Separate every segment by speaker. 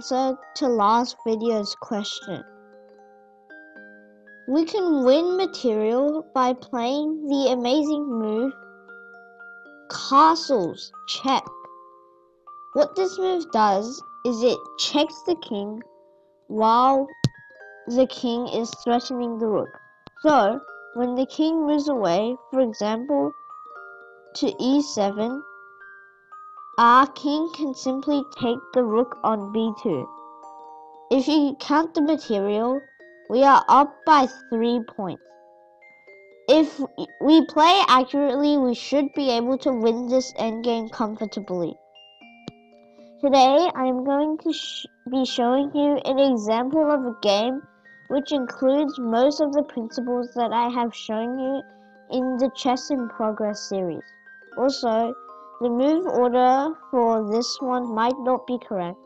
Speaker 1: answer to last video's question. We can win material by playing the amazing move Castles Check. What this move does is it checks the king while the king is threatening the rook. So, when the king moves away, for example, to e7, our king can simply take the rook on b2. If you count the material, we are up by 3 points. If we play accurately, we should be able to win this endgame comfortably. Today, I am going to be showing you an example of a game which includes most of the principles that I have shown you in the Chess in Progress series. Also, the move order for this one might not be correct.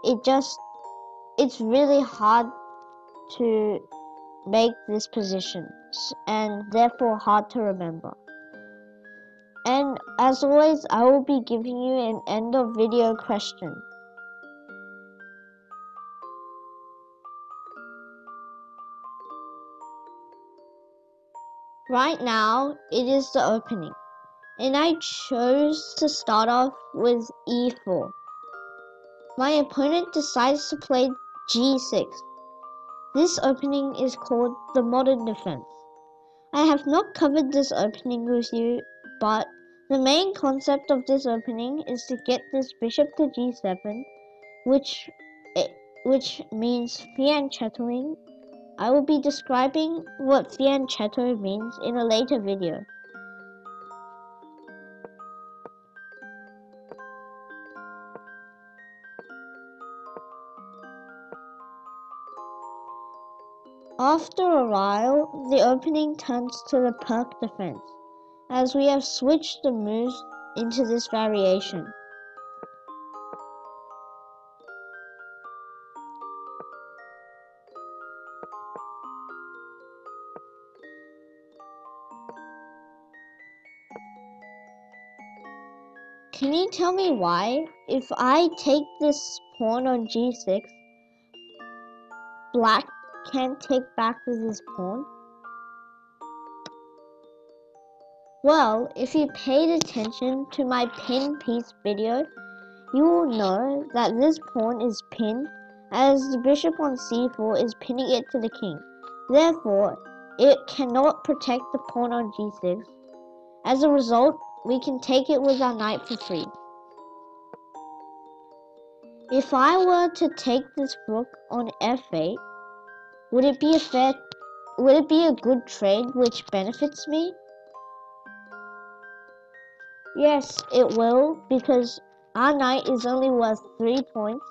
Speaker 1: It's really hard to make this position and therefore hard to remember. And as always, I will be giving you an end of video question. Right now, it is the opening, and I chose to start off with e4. My opponent decides to play g6. This opening is called the modern defense. I have not covered this opening with you, but the main concept of this opening is to get this bishop to g7, which means fianchettoing. I will be describing what fianchetto means in a later video. After a while, the opening turns to the perk defense, as we have switched the moves into this variation. Can you tell me why, if I take this pawn on g6, black can't take back with his pawn? Well, if you paid attention to my pin piece video, you will know that this pawn is pinned as the bishop on c4 is pinning it to the king. Therefore, it cannot protect the pawn on g6. As a result, we can take it with our knight for free. If I were to take this rook on f8, would it be a good trade which benefits me? Yes, it will, because our knight is only worth 3 points,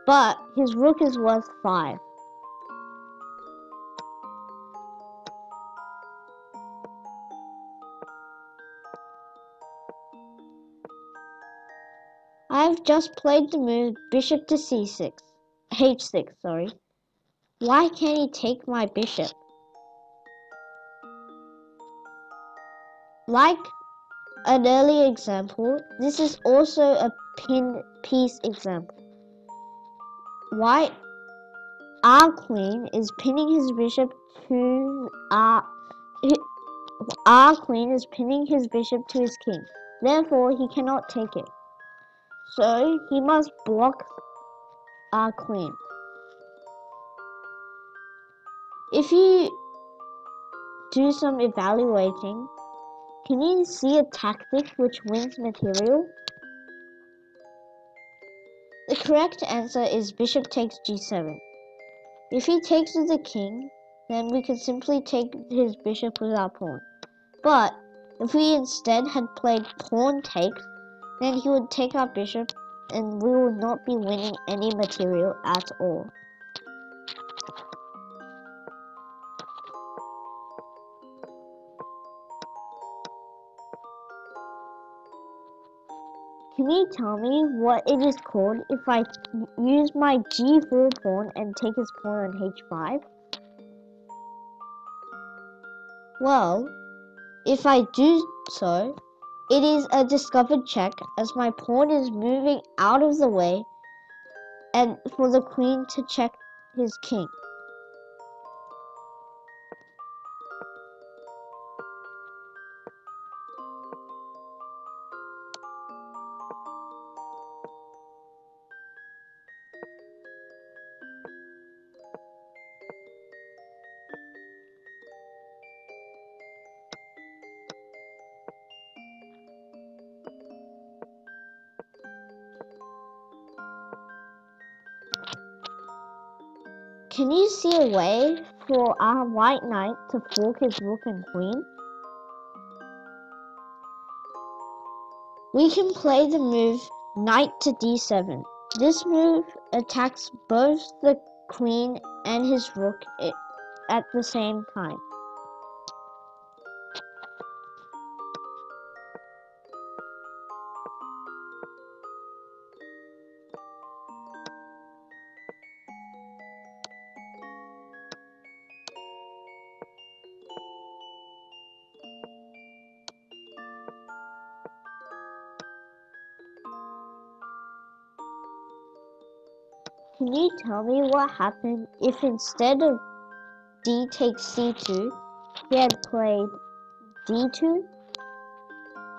Speaker 1: but his rook is worth 5. I've just played the move bishop to h6. Why can't he take my bishop? Like an earlier example, this is also a pin piece example. Our queen is pinning his bishop to his king. Therefore, he cannot take it. So he must block our queen. If you do some evaluating, can you see a tactic which wins material? The correct answer is bishop takes g7. If he takes with the king, then we can simply take his bishop with our pawn. But if we instead had played pawn takes, then he would take our bishop and we would not be winning any material at all. Can you tell me what it is called if I use my g4 pawn and take his pawn on h5? Well, if I do so, it is a discovered check as my pawn is moving out of the way and for the queen to check his king. Can you see a way for our white knight to fork his rook and queen? We can play the move knight to d7. This move attacks both the queen and his rook at the same time. Can you tell me what happened if instead of d takes c2, he had played d2?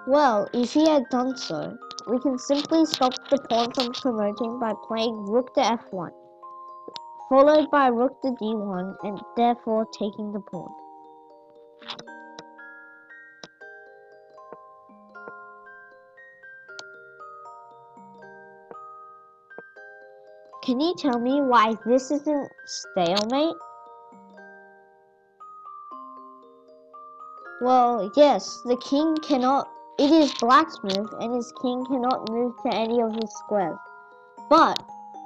Speaker 1: Well, if he had done so, we can simply stop the pawn from promoting by playing rook to f1, followed by rook to d1, and therefore taking the pawn. Can you tell me why this isn't stalemate? Well, yes, the king cannot. It is black's move, and his king cannot move to any of his squares. But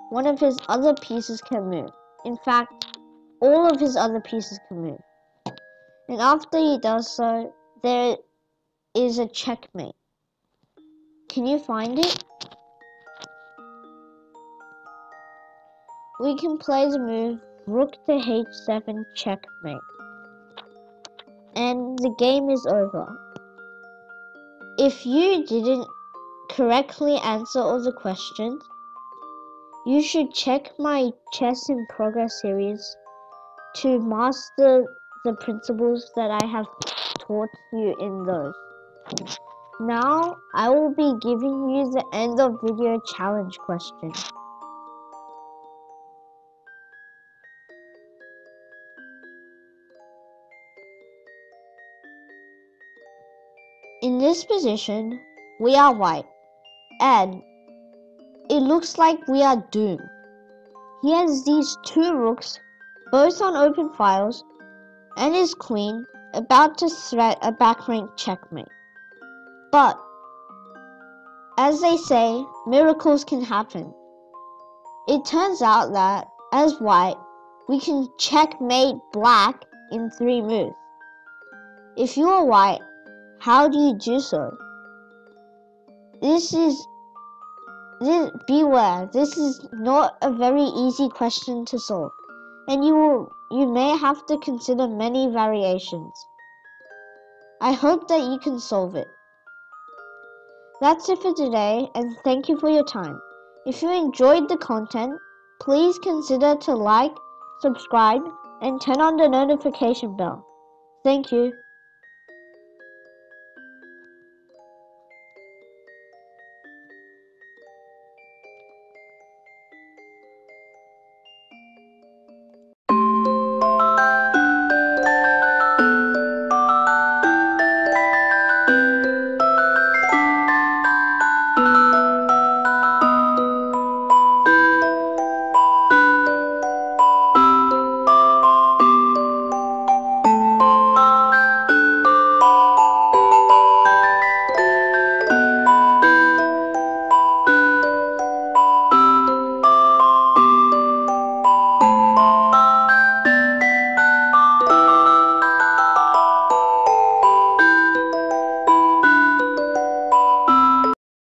Speaker 1: one of his other pieces can move. In fact, all of his other pieces can move. And after he does so, there is a checkmate. Can you find it? We can play the move rook to h7 checkmate. And the game is over. If you didn't correctly answer all the questions, you should check my Chess in Progress series to master the principles that I have taught you in those. Now, I will be giving you the end of video challenge question. In this position, we are white, and it looks like we are doomed. He has these two rooks, both on open files, and his queen about to threat a backrank checkmate. But, as they say, miracles can happen. It turns out that, as white, we can checkmate black in 3 moves. If you are white, how do you do so? Beware, this is not a very easy question to solve, and you may have to consider many variations. I hope that you can solve it. That's it for today, and thank you for your time. If you enjoyed the content, please consider to like, subscribe, and turn on the notification bell. Thank you.